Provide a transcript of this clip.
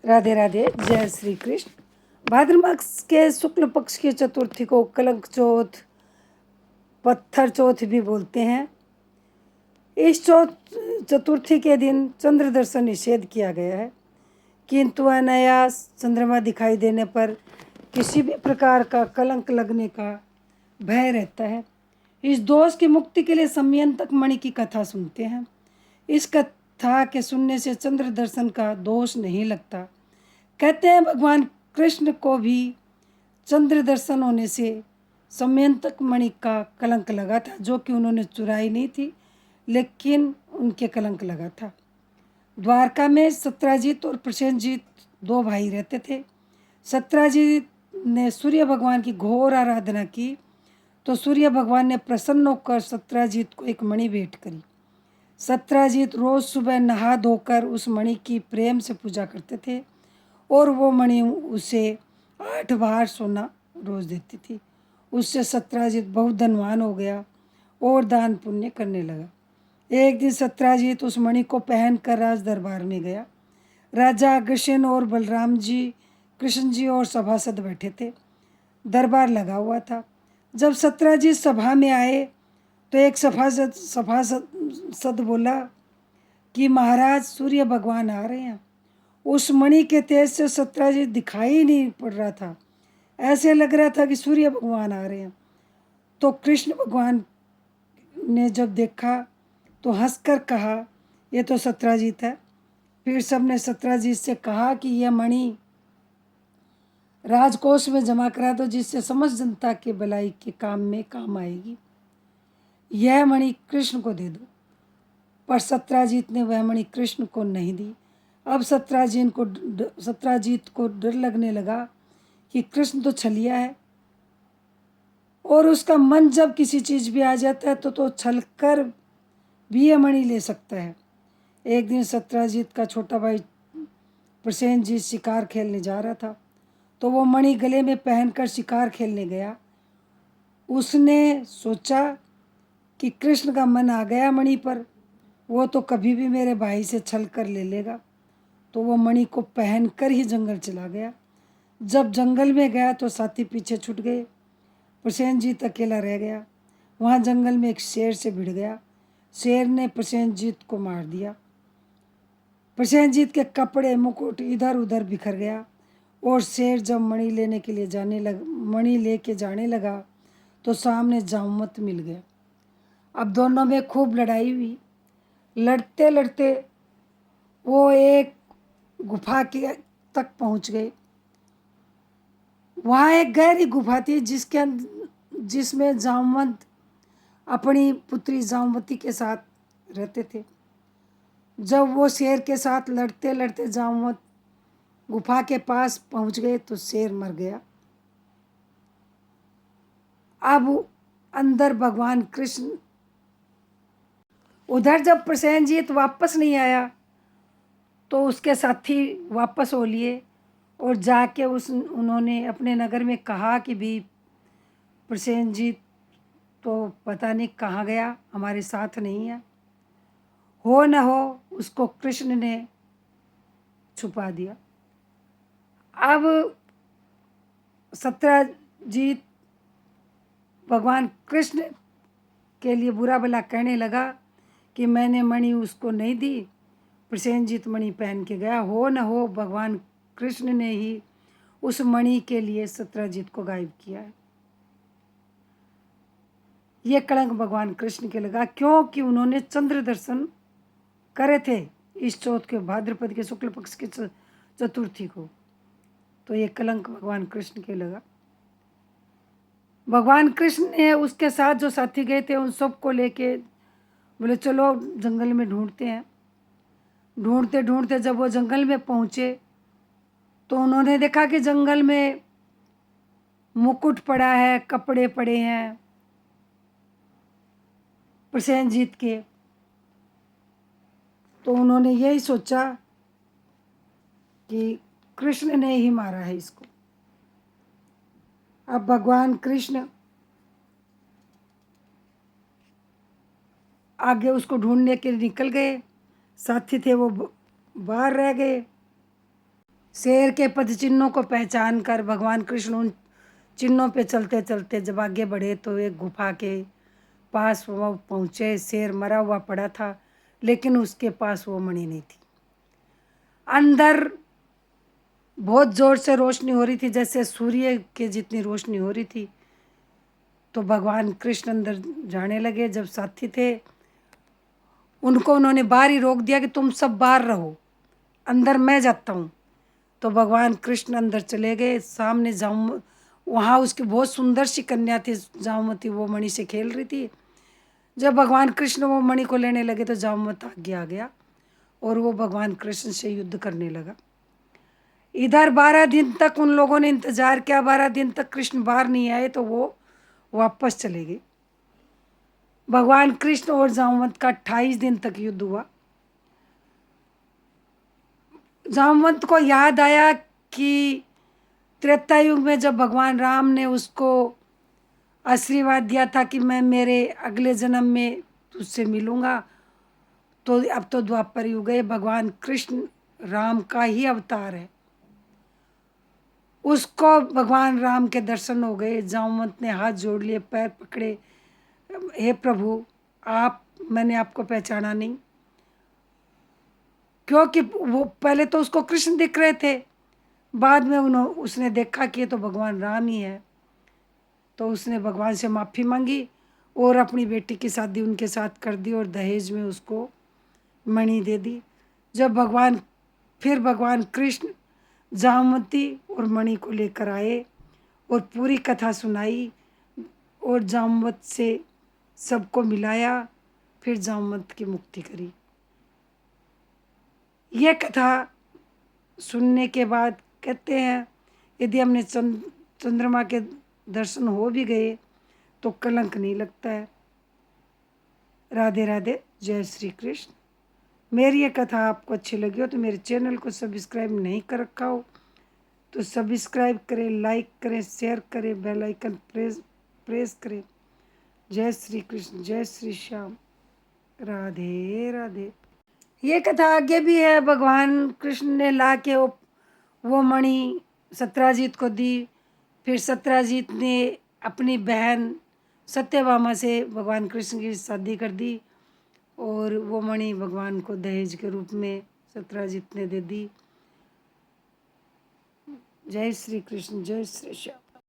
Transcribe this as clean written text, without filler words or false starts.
राधे राधे। जय श्री कृष्ण। भाद्र मास के शुक्ल पक्ष की चतुर्थी को कलंक चौथ, पत्थर चौथ भी बोलते हैं। इस चतुर्थी के दिन चंद्र दर्शन निषेध किया गया है, किंतु अनायास चंद्रमा दिखाई देने पर किसी भी प्रकार का कलंक लगने का भय रहता है। इस दोष की मुक्ति के लिए संयंतक मणि की कथा सुनते हैं। इस कथा के सुनने से चंद्र दर्शन का दोष नहीं लगता। कहते हैं भगवान कृष्ण को भी चंद्र दर्शन होने से समयंतक मणि का कलंक लगा था, जो कि उन्होंने चुराई नहीं थी, लेकिन उनके कलंक लगा था। द्वारका में सत्राजित और प्रसेनजीत दो भाई रहते थे। सत्राजित ने सूर्य भगवान की घोर आराधना की, तो सूर्य भगवान ने प्रसन्न होकर सत्राजित को एक मणि भेंट करी। सत्राजित रोज सुबह नहा धोकर उस मणि की प्रेम से पूजा करते थे और वो मणि उसे 8 बार सोना रोज देती थी। उससे सत्राजित बहुत धनवान हो गया और दान पुण्य करने लगा। एक दिन सत्राजित उस मणि को पहनकर राज दरबार में गया। राजा अग्रसेन और बलराम जी, कृष्ण जी और सभासद बैठे थे। दरबार लगा हुआ था। जब सत्राजित सभा में आए तो एक सभासद बोला कि महाराज, सूर्य भगवान आ रहे हैं। उस मणि के तेज से सत्राजित दिखाई नहीं पड़ रहा था, ऐसे लग रहा था कि सूर्य भगवान आ रहे हैं। तो कृष्ण भगवान ने जब देखा तो हंसकर कहा, ये तो सत्राजित है। फिर सबने सत्राजित से कहा कि यह मणि राजकोष में जमा करा दो, जिससे समस्त जनता के भलाई के काम में काम आएगी। यह मणि कृष्ण को दे दो। पर सत्राजित ने वह मणि कृष्ण को नहीं दी। अब सत्राजित को डर लगने लगा कि कृष्ण तो छलिया है और उसका मन जब किसी चीज भी आ जाता है तो छल कर भी यह मणि ले सकता है। एक दिन सत्राजित का छोटा भाई प्रसेनजीत शिकार खेलने जा रहा था, तो वो मणि गले में पहनकर शिकार खेलने गया। उसने सोचा कि कृष्ण का मन आ गया मणि पर, वो तो कभी भी मेरे भाई से छल कर ले लेगा। तो वो मणि को पहनकर ही जंगल चला गया। जब जंगल में गया तो साथी पीछे छूट गए। प्रसेनजीत अकेला रह गया। वहाँ जंगल में एक शेर से भिड़ गया। शेर ने प्रसेनजीत को मार दिया। प्रसेनजीत के कपड़े मुकुट इधर उधर बिखर गया और शेर जब मणि लेके जाने लगा तो सामने जामवंत मिल गया। अब दोनों में खूब लड़ाई हुई। लड़ते लड़ते वो एक गुफा के तक पहुंच गए। वहाँ एक गहरी गुफा थी जिसमें जामवंत अपनी पुत्री जामवती के साथ रहते थे। जब वो शेर के साथ लड़ते लड़ते जामवंत गुफा के पास पहुंच गए तो शेर मर गया। अब अंदर भगवान कृष्ण, उधर जब प्रसेनजीत वापस नहीं आया तो उसके साथी वापस हो लिए और जाके उन्होंने अपने नगर में कहा कि भी प्रसेनजीत तो पता नहीं कहाँ गया, हमारे साथ नहीं है। हो न हो उसको कृष्ण ने छुपा दिया। अब सत्राजित भगवान कृष्ण के लिए बुरा भला कहने लगा कि मैंने मणि उसको नहीं दी, प्रसेनजीत मणि पहन के गया। हो न हो भगवान कृष्ण ने ही उस मणि के लिए सत्राजित को गायब किया है। ये कलंक भगवान कृष्ण के लगा, क्योंकि उन्होंने चंद्र दर्शन करे थे इस चौथ के भाद्रपद के शुक्ल पक्ष के चतुर्थी को। तो ये कलंक भगवान कृष्ण के लगा। भगवान कृष्ण ने उसके साथ जो साथी गए थे उन सबको लेके बोले चलो जंगल में ढूंढते हैं। ढूंढते ढूंढते जब वो जंगल में पहुंचे तो उन्होंने देखा कि जंगल में मुकुट पड़ा है, कपड़े पड़े हैं प्रसेनजीत के। तो उन्होंने यही सोचा कि कृष्ण ने ही मारा है इसको। अब भगवान कृष्ण आगे उसको ढूंढने के लिए निकल गए। साथी थे वो बाहर रह गए। शेर के पद चिन्हों को पहचान कर भगवान कृष्ण उन चिन्हों पे चलते चलते जब आगे बढ़े तो एक गुफा के पास वो पहुँचे। शेर मरा हुआ पड़ा था, लेकिन उसके पास वो मणि नहीं थी। अंदर बहुत जोर से रोशनी हो रही थी, जैसे सूर्य के जितनी रोशनी हो रही थी। तो भगवान कृष्ण अंदर जाने लगे। जब साथी थे उनको उन्होंने बाहर ही रोक दिया कि तुम सब बाहर रहो, अंदर मैं जाता हूँ। तो भगवान कृष्ण अंदर चले गए। सामने जाऊँ, वहाँ उसकी बहुत सुंदर सी कन्या थी जामवती, वो मणि से खेल रही थी। जब भगवान कृष्ण वो मणि को लेने लगे तो जामवत आगे आ गया और वो भगवान कृष्ण से युद्ध करने लगा। इधर 12 दिन तक उन लोगों ने इंतजार किया, 12 दिन तक कृष्ण बाहर नहीं आए तो वो वापस चले गए। भगवान कृष्ण और जामवंत का 28 दिन तक युद्ध हुआ। जामवंत को याद आया कि त्रेता युग में जब भगवान राम ने उसको आशीर्वाद दिया था कि मैं मेरे अगले जन्म में तुझसे मिलूंगा, तो अब तो द्वापर युग है, भगवान कृष्ण राम का ही अवतार है। उसको भगवान राम के दर्शन हो गए। जामवंत ने हाथ जोड़ लिए, पैर पकड़े, हे प्रभु आप, मैंने आपको पहचाना नहीं। क्योंकि वो पहले तो उसको कृष्ण दिख रहे थे, बाद में उसने देखा कि ये तो भगवान राम ही है। तो उसने भगवान से माफ़ी मांगी और अपनी बेटी की शादी उनके साथ कर दी और दहेज में उसको मणि दे दी। जब फिर भगवान कृष्ण जामवती और मणि को लेकर आए और पूरी कथा सुनाई और जामवत से सबको मिलाया, फिर जामवत की मुक्ति करी। यह कथा सुनने के बाद कहते हैं यदि हमने चंद्रमा के दर्शन हो भी गए तो कलंक नहीं लगता है। राधे राधे, जय श्री कृष्ण। मेरी ये कथा आपको अच्छी लगी हो तो मेरे चैनल को सब्सक्राइब नहीं कर रखा हो तो सब्सक्राइब करें, लाइक करें, शेयर करें, बेल आइकन प्रेस करें। जय श्री कृष्ण, जय श्री श्याम, राधे राधे। ये कथा आगे भी है। भगवान कृष्ण ने ला के वो मणि सत्राजीत को दी। फिर सत्राजीत ने अपनी बहन सत्यभामा से भगवान कृष्ण की शादी कर दी और वो मणि भगवान को दहेज के रूप में सत्राजीत ने दे दी। जय श्री कृष्ण, जय श्री श्याम।